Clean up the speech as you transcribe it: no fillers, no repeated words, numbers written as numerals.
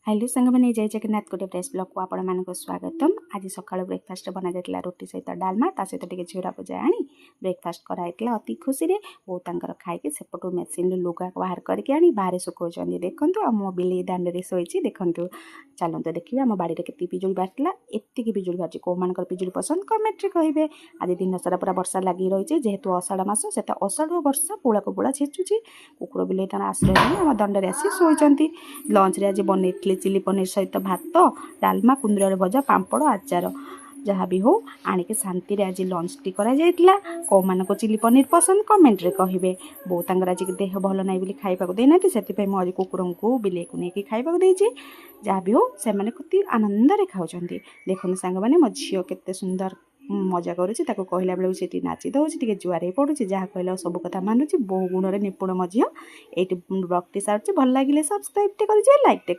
Hello सांग मैंने जय जगन्नाथ गोटे फ्रेश ब्लॉग को आपण मानक स्वागतम। आज सकाळ ब्रेकफास्ट बना जाता रोटी सहित डालमा ता सहित टे झीरा भजा आनी ब्रेकफास्ट कराइला अति खुशी रे बहुत तांकर खाइके सेपटू मेसिन लुगा बाहर करके आनी बाहर सुखौचंदी। देखंतु आ मो बिली दांड रे सोइची देखंतु। चलंतु देखिबा हम बाड़ी रे केते पिजुली बाटला एत्तिकी पिजुली बाजी को मानकर पिजुली पसंद कमेंट रे कहिबे। आज दिन सारा पूरा वर्षा लागि रहिছে जेहेतु अषाढ़ मास सेटा अषाढ़ वर्षा पोळा को पोळा छेचुची। कुकुर बिले तना आश्रय हम दंड रे आसी सोइचंती। लंच रे आज बनेइतले चिली पनीर सहित भात डालमा कुंदुरी भजा पांपड़ आचार जहाँ भी हो आणिके शांति रे आज लंच टी करा जायतिला। को मानको चिली पनीर पसंद कमेंट रे कहिबे। बो तांगर आज देह भल नाही बोली खाइबा को देनाती सेति पय म आज कुकुरन को बिले को नेकी खाइबा को देछि। जहाँ भी हो से माने कति आनंद रे खाउचंती। देखन सांग माने म झियो केते सुंदर मजा करुछि ताको कहला बेले सेठी नाची दउछि टिके जुआरे पडुछि। जहाँ कहला सब कथा मानुछि बहु गुण रे निपुण म झियो। एटी ब्लॉग टी सारछि भल लागिले सब्सक्राइब टे करिजे लाइक टे